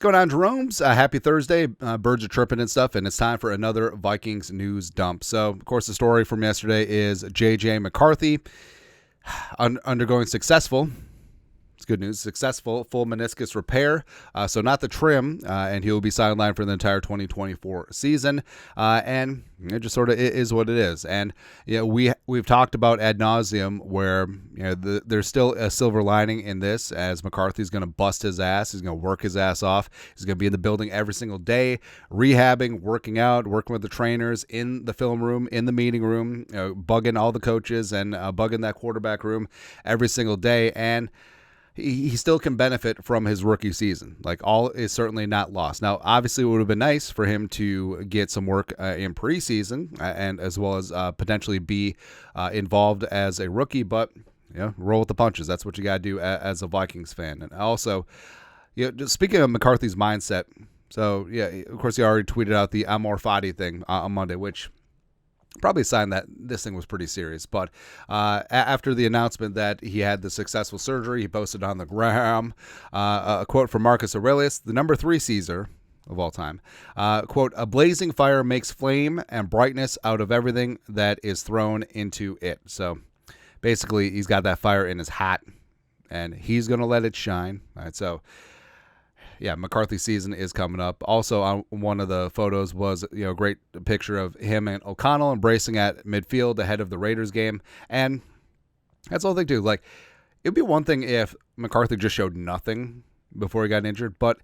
What's going on, Jerome's? Happy Thursday. Birds are chirping and stuff, and it's time for another Vikings news dump. So, of course, the story from yesterday is J.J. McCarthy undergoing successful. It's good news. Successful full meniscus repair. So not the trim, and he will be sidelined for the entire 2024 season. And it just sort of is what it is. And we've talked about ad nauseum where there's still a silver lining in this, as McCarthy's going to bust his ass. He's going to work his ass off. He's going to be in the building every single day, rehabbing, working out, working with the trainers in the film room, in the meeting room, bugging all the coaches and bugging that quarterback room every single day. And he still can benefit from his rookie season. Like, all is certainly not lost. Now, obviously, it would have been nice for him to get some work in preseason and as well as potentially be involved as a rookie. But roll with the punches. That's what you got to do as a Vikings fan. And also, just speaking of McCarthy's mindset, so of course, he already tweeted out the Amor Fati thing on Monday, which probably a sign that this thing was pretty serious. But after the announcement that he had the successful surgery, he posted on the gram a quote from Marcus Aurelius, the number 3 Caesar of all time. Quote, "A blazing fire makes flame and brightness out of everything that is thrown into it." So basically, he's got that fire in his hat, and he's going to let it shine. All right, so McCarthy's season is coming up. Also, on one of the photos was a great picture of him and O'Connell embracing at midfield ahead of the Raiders game. And that's all they do. Like, it'd be one thing if McCarthy just showed nothing before he got injured, but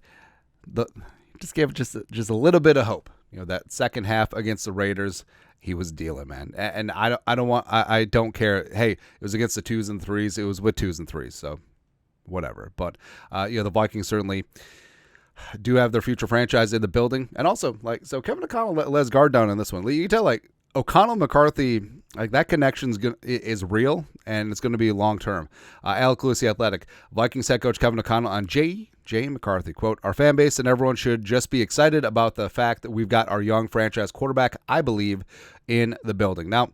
just gave just a little bit of hope. That second half against the Raiders, he was dealing, man. And I don't care. Hey, it was against the 2s and 3s. It was with 2s and 3s, so whatever. But the Vikings certainly do have their future franchise in the building. And also, so Kevin O'Connell let his guard down in this one. You can tell, O'Connell McCarthy, that connection is real, and it's going to be long term. Alec Lewis, The Athletic, Vikings head coach Kevin O'Connell on J. McCarthy, quote, "Our fan base and everyone should just be excited about the fact that we've got our young franchise quarterback, I believe, in the building." Now,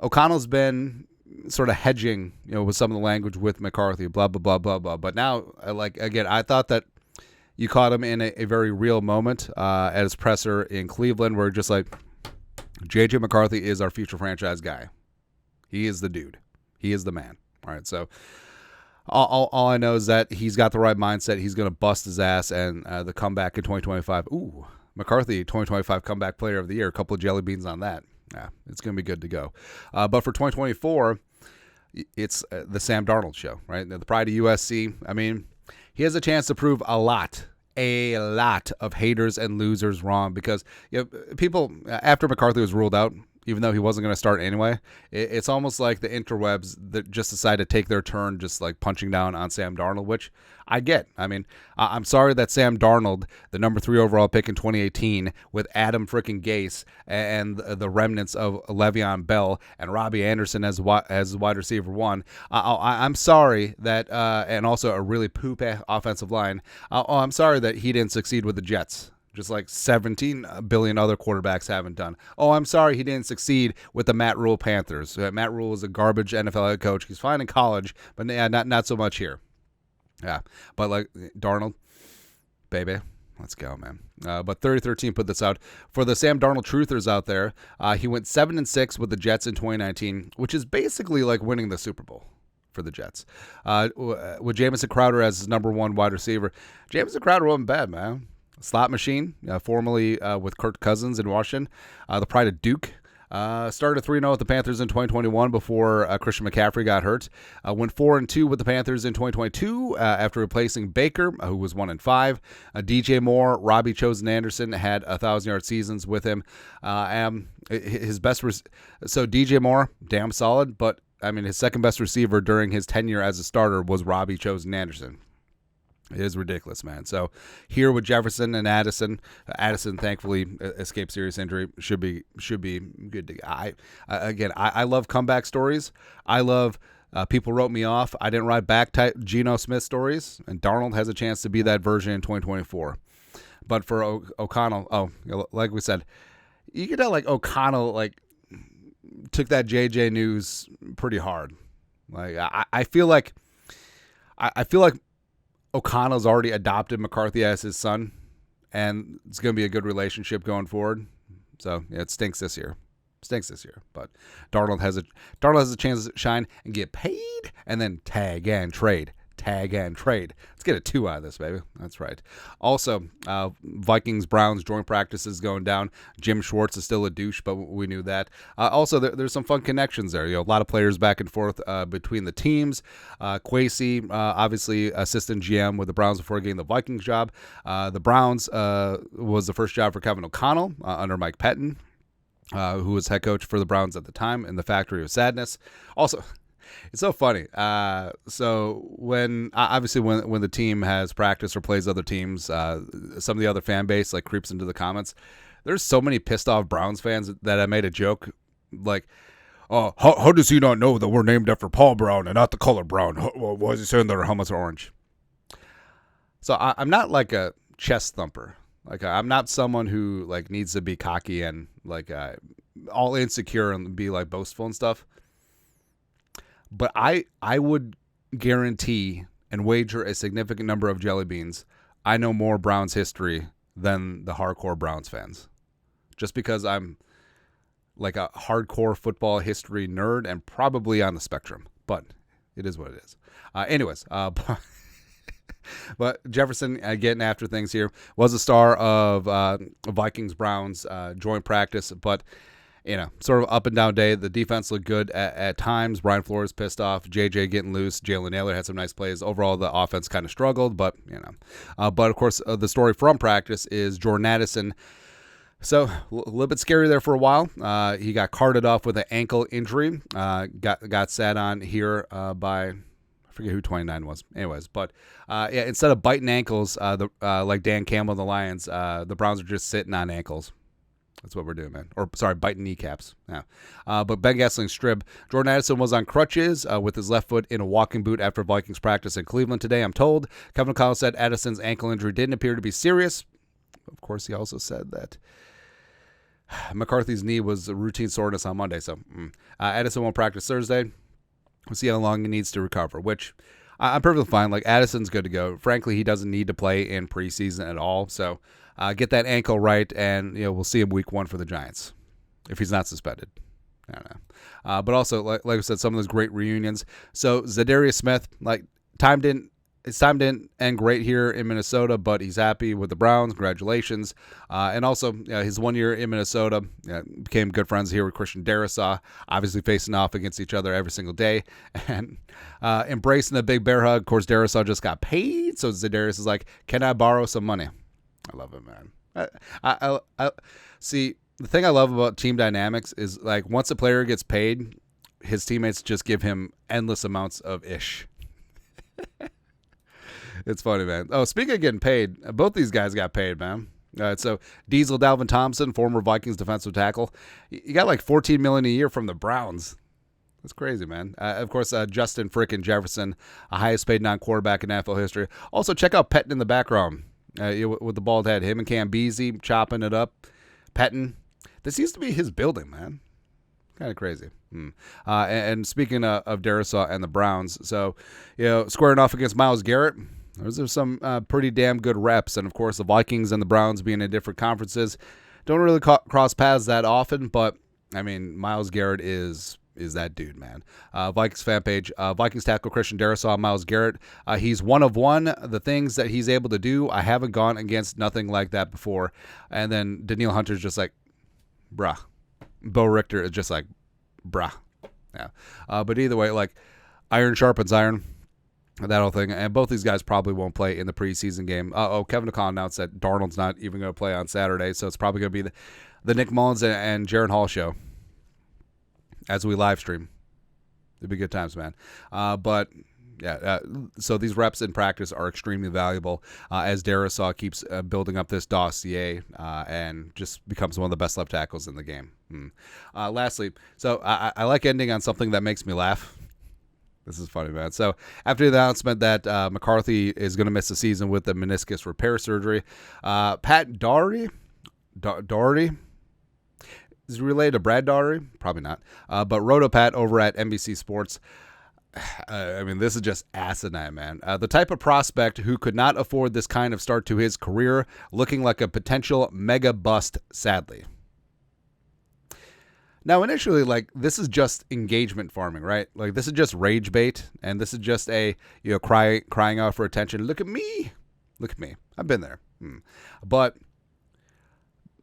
O'Connell's been sort of hedging, with some of the language with McCarthy, blah, blah, blah, blah, blah. But now, again, I thought that you caught him in a very real moment at his presser in Cleveland, where just J.J. McCarthy is our future franchise guy. He is the dude. He is the man. All right, so all I know is that he's got the right mindset. He's going to bust his ass, and the comeback in 2025. Ooh, McCarthy, 2025 comeback player of the year. A couple of jelly beans on that. Yeah, it's going to be good to go. But for 2024, it's the Sam Darnold show, right? The pride of USC. I mean, he has a chance to prove a lot of haters and losers wrong, because people, after McCarthy was ruled out, even though he wasn't going to start anyway, it's almost like the interwebs that just decided to take their turn just punching down on Sam Darnold, which I get. I mean, I'm sorry that Sam Darnold, the number 3 overall pick in 2018, with Adam freaking Gase and the remnants of Le'Veon Bell and Robbie Anderson as wide receiver 1. I'm sorry that, and also a really poop offensive line. I'm sorry that he didn't succeed with the Jets, just like 17 billion other quarterbacks haven't done. Oh, I'm sorry he didn't succeed with the Matt Rule Panthers. Matt Rule is a garbage NFL head coach. He's fine in college, but not so much here. Yeah, but Darnold, baby, let's go, man. But 3013 put this out. For the Sam Darnold truthers out there, he went 7-6 with the Jets in 2019, which is basically like winning the Super Bowl for the Jets. With Jamison Crowder as his number 1 wide receiver. Jamison Crowder wasn't bad, man. Slot machine, formerly with Kirk Cousins in Washington. The pride of Duke. Started 3-0 with the Panthers in 2021 before Christian McCaffrey got hurt. Went 4-2 with the Panthers in 2022 after replacing Baker, who was 1-5. DJ Moore, Robbie Chosen Anderson had 1,000-yard seasons with him. His best, so DJ Moore, damn solid, but I mean, his second best receiver during his tenure as a starter was Robbie Chosen Anderson. It is ridiculous, man. So here with Jefferson and Addison, thankfully escaped serious injury. Should be good to go. I love comeback stories. I love people wrote me off, I didn't write back type Geno Smith stories, and Darnold has a chance to be that version in 2024. But for O'Connell, like we said, you can tell O'Connell took that JJ news pretty hard. I feel like O'Connell's already adopted McCarthy as his son, and it's going to be a good relationship going forward. So yeah, it stinks this year. But Darnold has a chance to shine and get paid, and then tag and trade. Let's get a 2 out of this, baby. That's right. Also, Vikings-Browns joint practice is going down. Jim Schwartz is still a douche, but we knew that. Also, there's some fun connections there. A lot of players back and forth between the teams. Kwesi, obviously assistant GM with the Browns before getting the Vikings job. The Browns was the first job for Kevin O'Connell under Mike Pettin, who was head coach for the Browns at the time in the Factory of Sadness. Also, it's so funny. So when the team has practice or plays other teams, some of the other fan base like creeps into the comments. There's so many pissed off Browns fans that I made a joke like, "Oh, how does he not know that we're named after Paul Brown and not the color brown? Why is he saying that our helmets are orange?" So I'm not like a chest thumper. Like I'm not someone who like needs to be cocky and like all insecure and be like boastful and stuff. But I would guarantee and wager a significant number of jelly beans I know more Browns history than the hardcore Browns fans. Just because I'm like a hardcore football history nerd and probably on the spectrum. But it is what it is. But Jefferson, getting after things here, was a star of Vikings-Browns joint practice, but sort of up and down day. The defense looked good at times. Brian Flores pissed off. JJ getting loose. Jalen Naylor had some nice plays. Overall, the offense kind of struggled, but but of course, the story from practice is Jordan Addison. So a little bit scary there for a while. He got carted off with an ankle injury. Got sat on here by, I forget who 29 was. Anyways, but instead of biting ankles, like Dan Campbell and the Lions, the Browns are just sitting on ankles. That's what we're doing, man. Or, sorry, biting kneecaps. Yeah. But Ben Gasling strib. Jordan Addison was on crutches with his left foot in a walking boot after Vikings practice in Cleveland today, I'm told. Kevin O'Connell said Addison's ankle injury didn't appear to be serious. Of course, he also said that McCarthy's knee was a routine soreness on Monday. So Addison won't practice Thursday. We'll see how long he needs to recover, which I'm perfectly fine. Like, Addison's good to go. Frankly, he doesn't need to play in preseason at all. So get that ankle right, and we'll see him week 1 for the Giants if he's not suspended. I don't know. But also, like I said, some of those great reunions. So Zadarius Smith, his time didn't end great here in Minnesota, but he's happy with the Browns. Congratulations. And also, his 1 year in Minnesota, became good friends here with Christian Darrisaw, obviously facing off against each other every single day. And embracing the big bear hug. Of course, Darrisaw just got paid, so Zadarius is like, "Can I borrow some money?" I love it, man. I see, the thing I love about team dynamics is, like, once a player gets paid, his teammates just give him endless amounts of ish. It's funny, man. Oh, speaking of getting paid, both these guys got paid, man. All right, so Diesel Dalvin Thompson, former Vikings defensive tackle, he got like $14 million a year from the Browns. That's crazy, man. Of course, Justin frickin' Jefferson, highest paid non-quarterback in NFL history. Also, check out Pettin in the background with the bald head. Him and Cam Beasley chopping it up. Pettin, this used to be his building, man. Kind of crazy. And speaking of Darrisaw and the Browns, so squaring off against Myles Garrett. Those are some pretty damn good reps. And, of course, the Vikings and the Browns being in different conferences don't really cross paths that often. But, I mean, Myles Garrett is that dude, man. Vikings fan page, Vikings tackle Christian Darrisaw, Myles Garrett. He's one of one. The things that he's able to do, I haven't gone against nothing like that before. And then Danielle Hunter's just like, bruh. Bo Richter is just like, bruh. Yeah. But either way, like, iron sharpens iron. That whole thing. And both these guys probably won't play in the preseason game. Kevin O'Connell announced that Darnold's not even going to play on Saturday, so it's probably going to be the Nick Mullins and Jaron Hall show as we live stream. It'd be good times, man. So these reps in practice are extremely valuable as Darrisaw keeps building up this dossier and just becomes one of the best left tackles in the game. Lastly, so I like ending on something that makes me laugh. This is funny, man. So after the announcement that McCarthy is going to miss the season with the meniscus repair surgery, Pat Daugherty is he related to Brad Daugherty? Probably not. But Rotopat over at NBC Sports I mean, this is just asinine, man. The type of prospect who could not afford this kind of start to his career, looking like a potential mega bust, sadly. Now, initially, like, this is just engagement farming, right? Like, this is just rage bait, and this is just a, crying out for attention. Look at me. Look at me. I've been there. But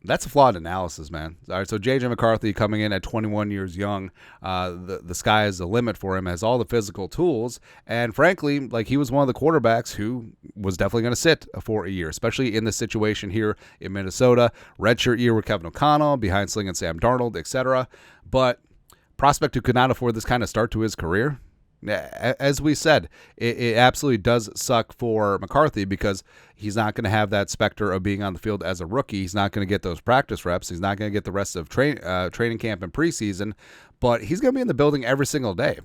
that's a flawed analysis, man. All right, so J.J. McCarthy coming in at 21 years young, the sky is the limit for him, has all the physical tools, and frankly, like, he was one of the quarterbacks who was definitely going to sit for a year, especially in the situation here in Minnesota. Redshirt year with Kevin O'Connell, behind slinging Sam Darnold, etc. But prospect who could not afford this kind of start to his career, as we said, it absolutely does suck for McCarthy because he's not going to have that specter of being on the field as a rookie. He's not going to get those practice reps. He's not going to get the rest of training camp and preseason, but he's going to be in the building every single day.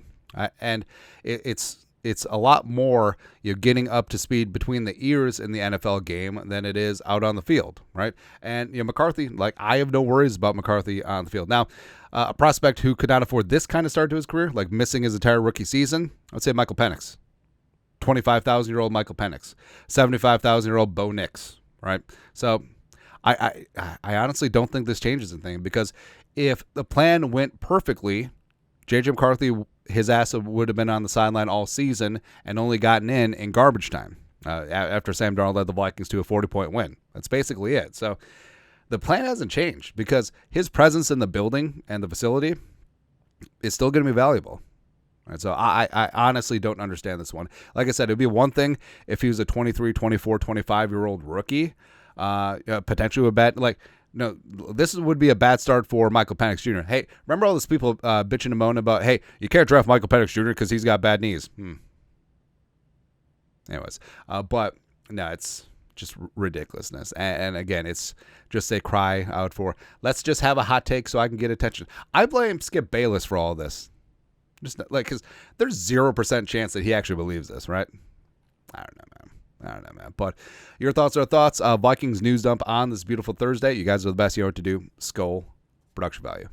And it's a lot more getting up to speed between the ears in the NFL game than it is out on the field, right? And McCarthy, like, I have no worries about McCarthy on the field. Now, a prospect who could not afford this kind of start to his career, like missing his entire rookie season, I would say Michael Penix. 25,000-year-old Michael Penix. 75,000-year-old Bo Nix, right? So I honestly don't think this changes anything, because if the plan went perfectly, J.J. McCarthy, his ass would have been on the sideline all season and only gotten in garbage time after Sam Darnold led the Vikings to a 40-point win. That's basically it. So the plan hasn't changed because his presence in the building and the facility is still going to be valuable. Right, so I honestly don't understand this one. Like I said, it would be one thing if he was a 23, 24, 25-year-old rookie, potentially a bad, like, no, this would be a bad start for Michael Penix Jr. Hey, remember all those people bitching and moaning about, hey, you can't draft Michael Penix Jr. because he's got bad knees. Anyways, but no, it's just ridiculously. And again, it's just a cry out for, let's just have a hot take so I can get attention. I blame Skip Bayless for all this. Just like, because there's 0% chance that he actually believes this, right? I don't know, man. But your thoughts are thoughts. Vikings news dump on this beautiful Thursday. You guys are the best. You know what to do. Skull production value.